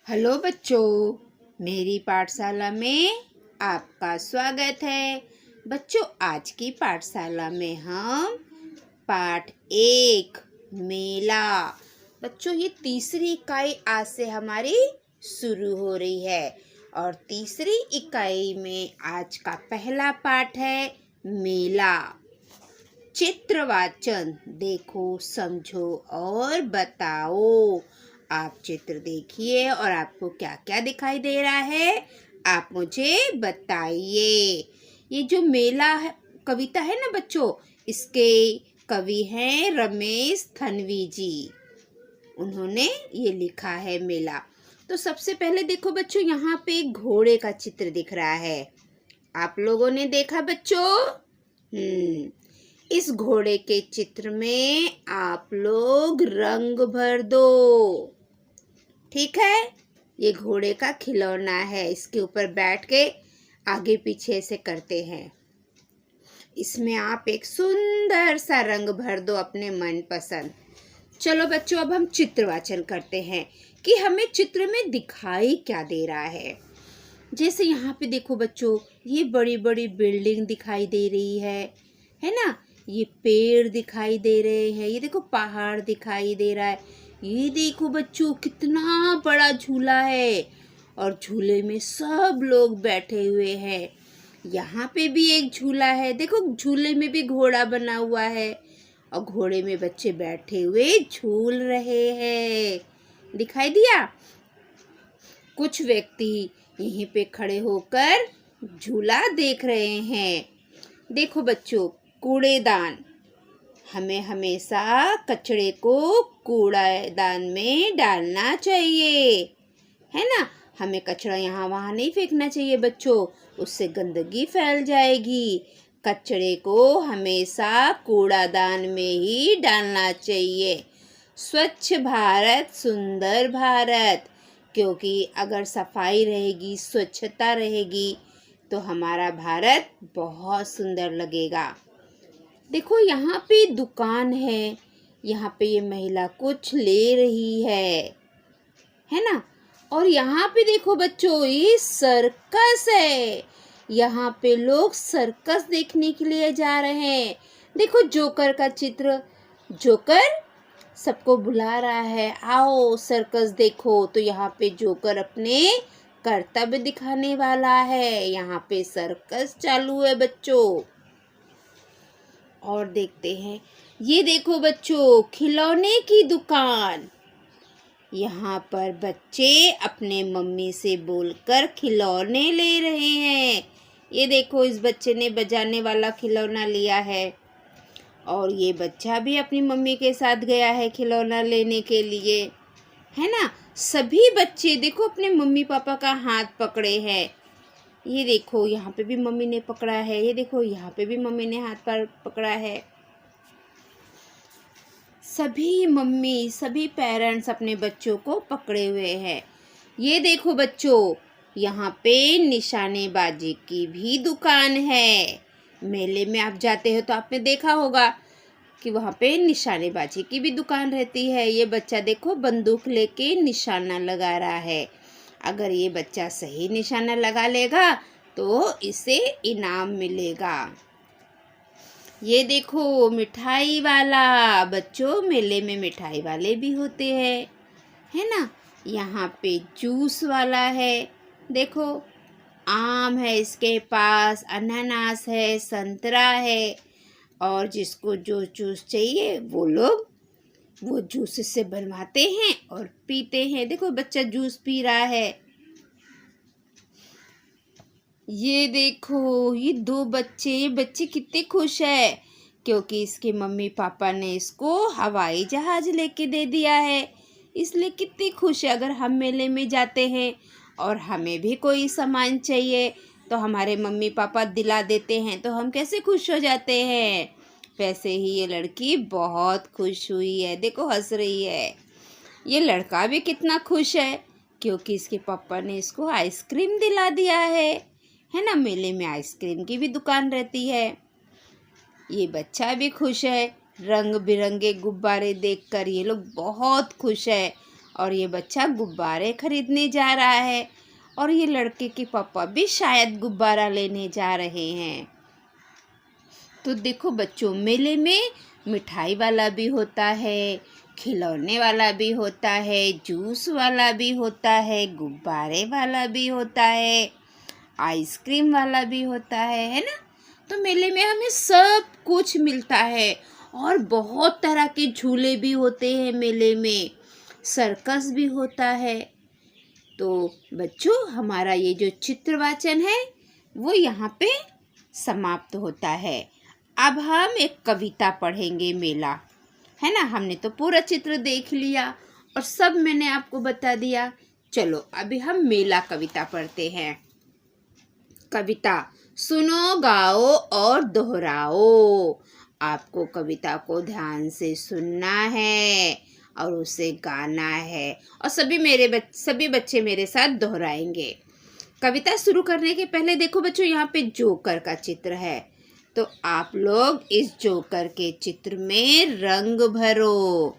Hello बच्चों, मेरी पाठशाला में आपका स्वागत है। बच्चों, आज की पाठशाला में हम पाठ 1 मेला। बच्चों, ये तीसरी इकाई आज से हमारी शुरू हो रही है और तीसरी इकाई में आज का पहला पाठ है मेला। चित्रवाचन देखो, समझो और बताओ। आप चित्र देखिए और आपको क्या क्या दिखाई दे रहा है, आप मुझे बताइए। ये जो मेला है कविता है ना बच्चों, इसके कवि हैं रमेश थनवी जी। उन्होंने ये लिखा है मेला। तो सबसे पहले देखो बच्चों, यहाँ पे एक घोड़े का चित्र दिख रहा है। आप लोगों ने देखा बच्चों? इस घोड़े के चित्र में आप लोग रंग भर दो। ठीक है, ये घोड़े का खिलौना है। इसके ऊपर बैठ के आगे पीछे से करते हैं। इसमें आप एक सुंदर सा रंग भर दो अपने मनपसंद। चलो बच्चों, अब हम चित्रवाचन करते हैं कि हमें चित्र में दिखाई क्या दे रहा है। जैसे यहाँ पे देखो बच्चों, ये बड़ी बड़ी बिल्डिंग दिखाई दे रही है ना। ये पेड़ दिखाई दे रहे हैं, ये देखो पहाड़ दिखाई दे रहा है। ये देखो बच्चों, कितना बड़ा झूला है और झूले में सब लोग बैठे हुए हैं। यहाँ पे भी एक झूला है, देखो झूले में भी घोड़ा बना हुआ है और घोड़े में बच्चे बैठे हुए झूल रहे हैं। दिखाई दिया? कुछ व्यक्ति यहीं पे खड़े होकर झूला देख रहे हैं। देखो बच्चों, कूड़ेदान, हमें हमेशा कचरे को कूड़ेदान में डालना चाहिए, है ना। हमें कचरा यहाँ वहाँ नहीं फेंकना चाहिए बच्चों, उससे गंदगी फैल जाएगी। कचरे को हमेशा कूड़ादान में ही डालना चाहिए। स्वच्छ भारत सुंदर भारत, क्योंकि अगर सफाई रहेगी, स्वच्छता रहेगी तो हमारा भारत बहुत सुंदर लगेगा। देखो यहाँ पे दुकान है, यहाँ पे ये महिला कुछ ले रही है ना। और यहाँ पे देखो बच्चों, ये सर्कस है। यहाँ पे लोग सर्कस देखने के लिए जा रहे हैं। देखो जोकर का चित्र, जोकर सबको बुला रहा है, आओ सर्कस देखो। तो यहाँ पे जोकर अपने कर्तव्य दिखाने वाला है। यहाँ पे सर्कस चालू है बच्चों। और देखते हैं, ये देखो बच्चों, खिलौने की दुकान। यहाँ पर बच्चे अपने मम्मी से बोलकर खिलौने ले रहे हैं। ये देखो, इस बच्चे ने बजाने वाला खिलौना लिया है और ये बच्चा भी अपनी मम्मी के साथ गया है खिलौना लेने के लिए, है ना। सभी बच्चे देखो अपने मम्मी पापा का हाथ पकड़े हैं। ये देखो, यहाँ पे भी मम्मी ने पकड़ा है, ये देखो यहाँ पे भी मम्मी ने हाथ पर पकड़ा है। सभी मम्मी, सभी पेरेंट्स अपने बच्चों को पकड़े हुए हैं। ये देखो बच्चों, यहाँ पे निशानेबाजी की भी दुकान है। मेले में आप जाते हो तो आपने देखा होगा कि वहाँ पे निशानेबाजी की भी दुकान रहती है। ये बच्चा देखो बंदूक लेके निशाना लगा रहा है। अगर ये बच्चा सही निशाना लगा लेगा तो इसे इनाम मिलेगा। ये देखो मिठाई वाला, बच्चों मेले में मिठाई वाले भी होते हैं, है ना। यहाँ पे जूस वाला है, देखो आम है इसके पास, अनानास है, संतरा है और जिसको जो जूस चाहिए वो लोग वो जूस से बनवाते हैं और पीते हैं। देखो बच्चा जूस पी रहा है। ये देखो, ये दो बच्चे, ये बच्चे कितने खुश है क्योंकि इसके मम्मी पापा ने इसको हवाई जहाज लेके दे दिया है, इसलिए कितनी खुश है। अगर हम मेले में जाते हैं और हमें भी कोई सामान चाहिए तो हमारे मम्मी पापा दिला देते हैं तो हम कैसे खुश हो जाते हैं। वैसे ही ये लड़की बहुत खुश हुई है, देखो हंस रही है। ये लड़का भी कितना खुश है क्योंकि इसके पापा ने इसको आइसक्रीम दिला दिया है ना। मेले में आइसक्रीम की भी दुकान रहती है। ये बच्चा भी खुश है, रंग बिरंगे गुब्बारे देखकर ये लोग बहुत खुश है और ये बच्चा गुब्बारे खरीदने जा रहा है और ये लड़के के पापा भी शायद गुब्बारा लेने जा रहे हैं। तो देखो बच्चों, मेले में मिठाई वाला भी होता है, खिलौने वाला भी होता है, जूस वाला भी होता है, गुब्बारे वाला भी होता है, आइसक्रीम वाला भी होता है ना। तो मेले में हमें सब कुछ मिलता है और बहुत तरह के झूले भी होते हैं मेले में, सर्कस भी होता है। तो बच्चों, हमारा ये जो चित्र वाचन है वो यहाँ पे समाप्त होता है। अब हम एक कविता पढ़ेंगे मेला, है ना। हमने तो पूरा चित्र देख लिया और सब मैंने आपको बता दिया। चलो अभी हम मेला कविता पढ़ते हैं। कविता सुनो, गाओ और दोहराओ। आपको कविता को ध्यान से सुनना है और उसे गाना है और सभी बच्चे मेरे साथ दोहराएंगे। कविता शुरू करने के पहले देखो बच्चों, यहाँ पे जोकर का चित्र है, तो आप लोग इस जोकर के चित्र में रंग भरो।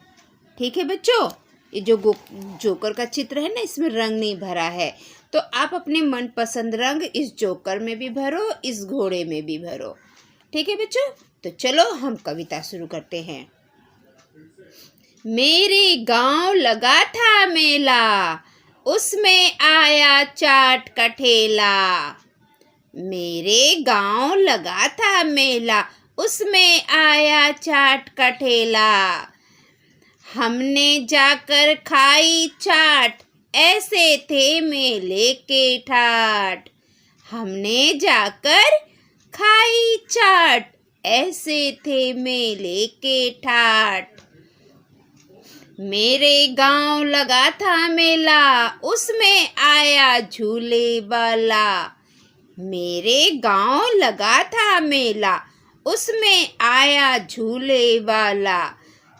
ठीक है बच्चों, ये जो जोकर का चित्र है ना, इसमें रंग नहीं भरा है, तो आप अपने मनपसंद रंग इस जोकर में भी भरो, इस घोड़े में भी भरो। ठीक है बच्चों, तो चलो हम कविता शुरू करते हैं। मेरे गांव लगा था मेला, उसमें आया चाट का ठेला। मेरे गांव लगा था मेला, उसमें आया चाट का ठेला। हमने जाकर खाई चाट, ऐसे थे मेले के ठाट। हमने जाकर खाई चाट, ऐसे थे मेले के ठाट। मेरे गांव लगा था मेला, उसमें आया झूले वाला। मेरे गांव लगा था मेला, उसमें आया झूले वाला।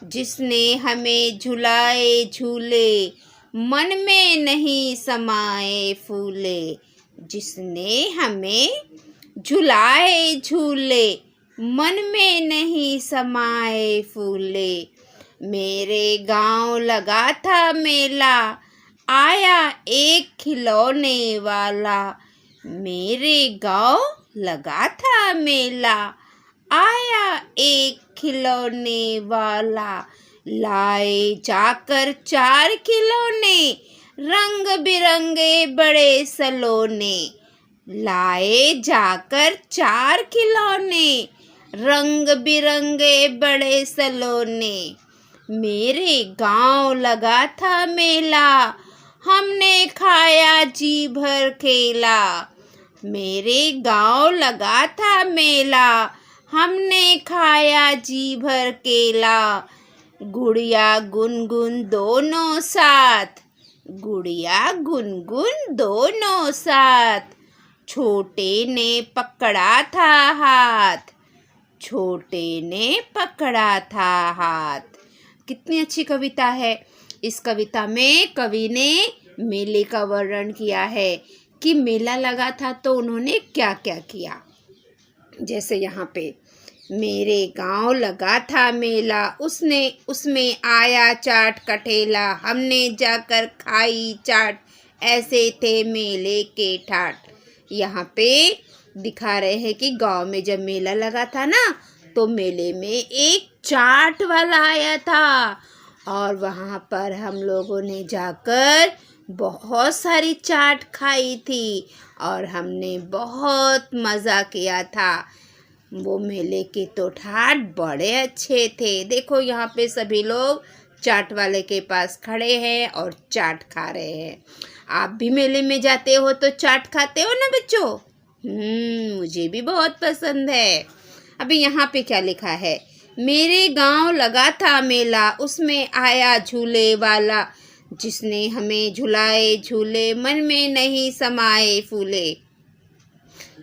जिसने हमें झुलाए झूले, मन में नहीं समाए फूले। जिसने हमें झुलाए झूले, मन में नहीं समाए फूले। मेरे गांव लगा था मेला, आया एक खिलौने वाला। मेरे गांव लगा था मेला, आया एक खिलौने वाला। लाए जाकर 4 खिलौने, रंग बिरंगे बड़े सलोने। लाए जाकर 4 खिलौने, रंग बिरंगे बड़े सलोने। मेरे गांव लगा था मेला, हमने खाया जी भर केला। मेरे गांव लगा था मेला, हमने खाया जी भर केला। गुड़िया गुनगुन दोनों साथ, गुड़िया गुनगुन दोनों साथ। छोटे ने पकड़ा था हाथ, छोटे ने पकड़ा था हाथ। कितनी अच्छी कविता है। इस कविता में कवि ने मेले का वर्णन किया है कि मेला लगा था तो उन्होंने क्या क्या किया। जैसे यहाँ पे मेरे गांव लगा था मेला, उसमें आया चाट का ठेला। हमने जाकर खाई चाट, ऐसे थे मेले के ठाट। यहाँ पे दिखा रहे हैं कि गांव में जब मेला लगा था ना, तो मेले में एक चाट वाला आया था और वहाँ पर हम लोगों ने जाकर बहुत सारी चाट खाई थी और हमने बहुत मज़ा किया था। वो मेले के तो ठाट बड़े अच्छे थे। देखो यहाँ पे सभी लोग चाट वाले के पास खड़े हैं और चाट खा रहे हैं। आप भी मेले में जाते हो तो चाट खाते हो ना बच्चों? मुझे भी बहुत पसंद है। अभी यहाँ पे क्या लिखा है? मेरे गांव लगा था मेला, उसमें आया झूले वाला। जिसने हमें झुलाए झूले, मन में नहीं समाए फूले।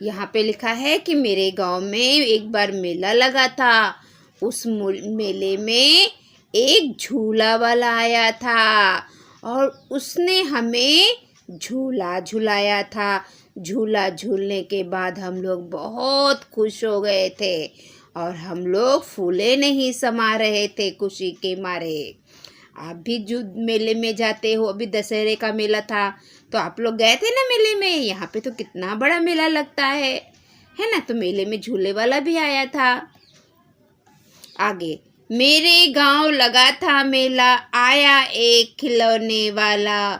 यहाँ पे लिखा है कि मेरे गांव में एक बार मेला लगा था। उस मेले में एक झूला वाला आया था और उसने हमें झूला झुलाया था। झूला झूलने के बाद हम लोग बहुत खुश हो गए थे और हम लोग फूले नहीं समा रहे थे खुशी के मारे। आप भी जो मेले में जाते हो, अभी दशहरे का मेला था तो आप लोग गए थे ना मेले में। यहाँ पे तो कितना बड़ा मेला लगता है ना। तो मेले में झूले वाला भी आया था। आगे, मेरे गांव लगा था मेला, आया एक खिलौने वाला,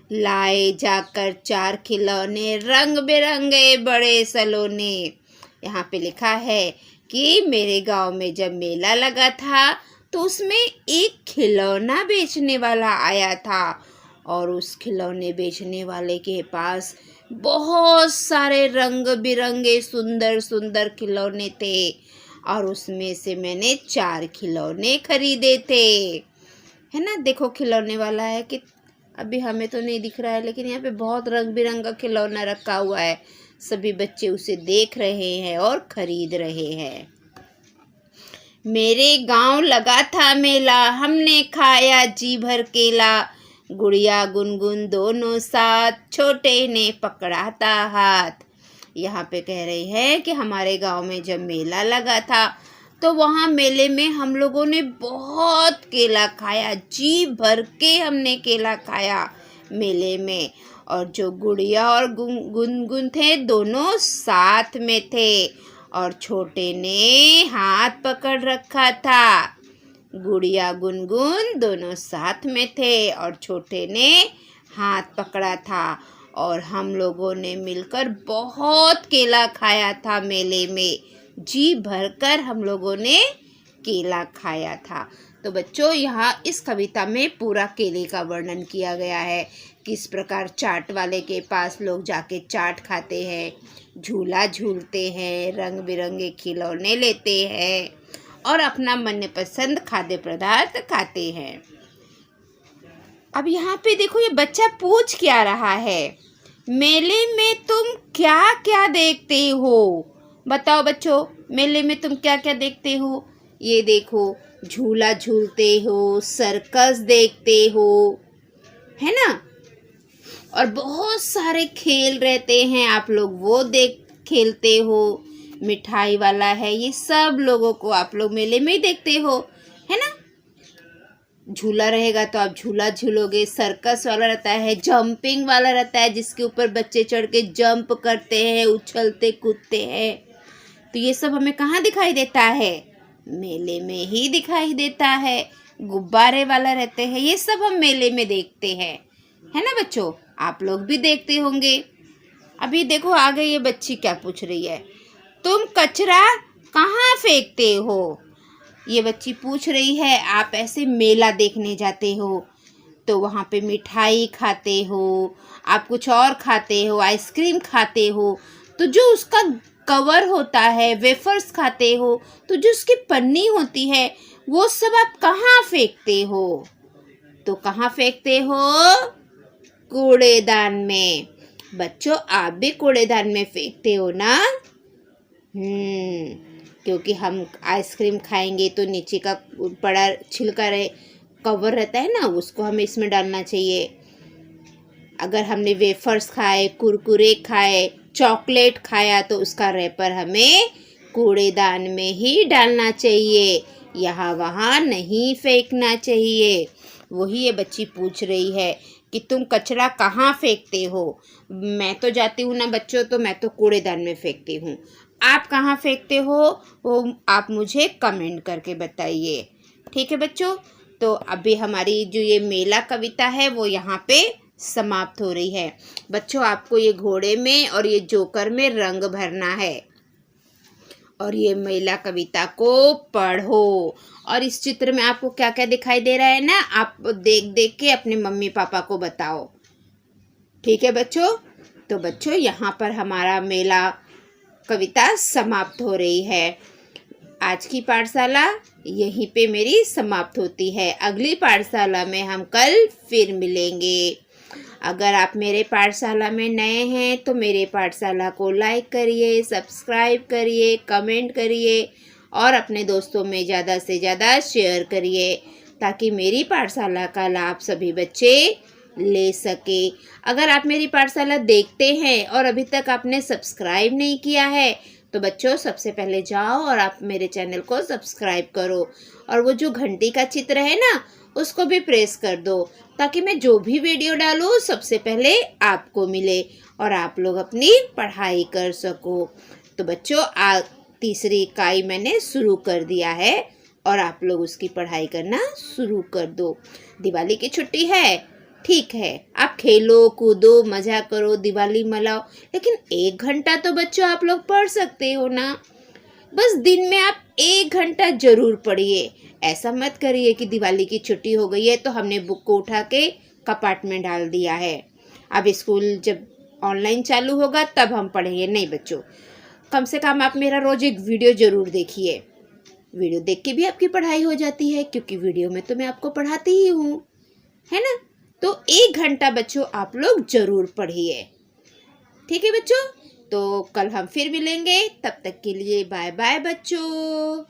लाए जाकर 4 खिलौने, रंग बिरंगे बड़े सलोने। यहाँ पे लिखा है कि मेरे गांव में जब मेला लगा था तो उसमें एक खिलौना बेचने वाला आया था और उस खिलौने बेचने वाले के पास बहुत सारे रंग बिरंगे सुंदर सुंदर खिलौने थे और उसमें से मैंने 4 खिलौने खरीदे थे, है ना। देखो खिलौने वाला है कि अभी हमें तो नहीं दिख रहा है, लेकिन यहाँ पे बहुत रंग बिरंगा खिलौना रखा हुआ है। सभी बच्चे उसे देख रहे हैं और खरीद रहे हैं। मेरे गांव लगा था मेला, हमने खाया जी भर केला, गुड़िया गुनगुन दोनों साथ, छोटे ने पकड़ा था हाथ। यहाँ पे कह रही है कि हमारे गांव में जब मेला लगा था तो वहाँ मेले में हम लोगों ने बहुत केला खाया, जी भर के हमने केला खाया मेले में। और जो गुड़िया और गुनगुन थे दोनों साथ में थे और छोटे ने हाथ पकड़ रखा था। गुड़िया गुनगुन दोनों साथ में थे और छोटे ने हाथ पकड़ा था और हम लोगों ने मिलकर बहुत केला खाया था मेले में। जी भरकर हम लोगों ने केला खाया था। तो बच्चों यहाँ इस कविता में पूरा केले का वर्णन किया गया है। किस प्रकार चाट वाले के पास लोग जाके चाट खाते हैं, झूला झूलते हैं, रंग बिरंगे खिलौने लेते हैं और अपना मनपसंद खाद्य पदार्थ खाते हैं। अब यहाँ पे देखो ये बच्चा पूछ क्या रहा है, मेले में तुम क्या क्या देखते हो। बताओ बच्चों, मेले में तुम क्या क्या देखते हो। ये देखो झूला झूलते हो, सर्कस देखते हो, है ना। और बहुत सारे खेल रहते हैं, आप लोग वो खेलते हो। मिठाई वाला है, ये सब लोगों को आप लोग मेले में ही देखते हो, है ना। झूला रहेगा तो आप झूला झूलोगे। सर्कस वाला रहता है, जंपिंग वाला रहता है जिसके ऊपर बच्चे चढ़ के जंप करते हैं, उछलते कूदते हैं। तो ये सब हमें कहाँ दिखाई देता है, मेले में ही दिखाई देता है। गुब्बारे वाला रहते हैं, ये सब हम मेले में देखते हैं, है ना बच्चों। आप लोग भी देखते होंगे। अभी देखो आगे ये बच्ची क्या पूछ रही है, तुम कचरा कहाँ फेंकते हो। ये बच्ची पूछ रही है, आप ऐसे मेला देखने जाते हो तो वहाँ पे मिठाई खाते हो, आप कुछ और खाते हो, आइसक्रीम खाते हो, तो जो उसका कवर होता है, वेफर्स खाते हो, तो जो उसकी पन्नी होती है वो सब आप कहाँ फेंकते हो। तो कहाँ फेंकते हो, कूड़ेदान में। बच्चों आप भी कूड़ेदान में फेंकते हो ना। क्योंकि हम आइसक्रीम खाएंगे तो नीचे का बड़ा छिलका कवर रहता है ना, उसको हमें इसमें डालना चाहिए। अगर हमने वेफर्स खाए, कुरकुरे खाए, चॉकलेट खाया तो उसका रैपर हमें कूड़ेदान में ही डालना चाहिए, यहाँ वहाँ नहीं फेंकना चाहिए। वही ये बच्ची पूछ रही है कि तुम कचरा कहाँ फेंकते हो। मैं तो जाती हूँ ना बच्चों, तो मैं तो कूड़ेदान में फेंकती हूँ। आप कहाँ फेंकते हो वो आप मुझे कमेंट करके बताइए, ठीक है बच्चों। तो अभी हमारी जो ये मेला कविता है वो यहाँ पे समाप्त हो रही है। बच्चों आपको ये घोड़े में और ये जोकर में रंग भरना है और ये मेला कविता को पढ़ो। और इस चित्र में आपको क्या क्या दिखाई दे रहा है ना, आप देख देख के अपने मम्मी पापा को बताओ, ठीक है बच्चों। तो बच्चों यहाँ पर हमारा मेला कविता समाप्त हो रही है। आज की पाठशाला यहीं पे मेरी समाप्त होती है। अगली पाठशाला में हम कल फिर मिलेंगे। अगर आप मेरे पाठशाला में नए हैं तो मेरे पाठशाला को लाइक करिए, सब्सक्राइब करिए, कमेंट करिए और अपने दोस्तों में ज़्यादा से ज़्यादा शेयर करिए ताकि मेरी पाठशाला का लाभ सभी बच्चे ले सके। अगर आप मेरी पाठशाला देखते हैं और अभी तक आपने सब्सक्राइब नहीं किया है तो बच्चों सबसे पहले जाओ और आप मेरे चैनल को सब्सक्राइब करो और वो जो घंटी का चित्र है ना उसको भी प्रेस कर दो, ताकि मैं जो भी वीडियो डालूँ सबसे पहले आपको मिले और आप लोग अपनी पढ़ाई कर सको। तो बच्चों, तीसरी इकाई मैंने शुरू कर दिया है और आप लोग उसकी पढ़ाई करना शुरू कर दो। दिवाली की छुट्टी है, ठीक है, आप खेलो कूदो मज़ा करो, दिवाली मनाओ, लेकिन 1 घंटा तो बच्चों आप लोग पढ़ सकते हो ना। बस दिन में आप 1 घंटा ज़रूर पढ़िए। ऐसा मत करिए कि दिवाली की छुट्टी हो गई है तो हमने बुक को उठा के कपाट में डाल दिया है, अब स्कूल जब ऑनलाइन चालू होगा तब हम पढ़ेंगे। नहीं बच्चों, कम से कम आप मेरा रोज़ एक वीडियो ज़रूर देखिए। वीडियो देख के भी आपकी पढ़ाई हो जाती है, क्योंकि वीडियो में तो मैं आपको पढ़ाती ही हूँ, है ना। तो 1 घंटा बच्चों आप लोग ज़रूर पढ़िए, ठीक है बच्चों। तो कल हम फिर मिलेंगे, तब तक के लिए बाय बाय बच्चों।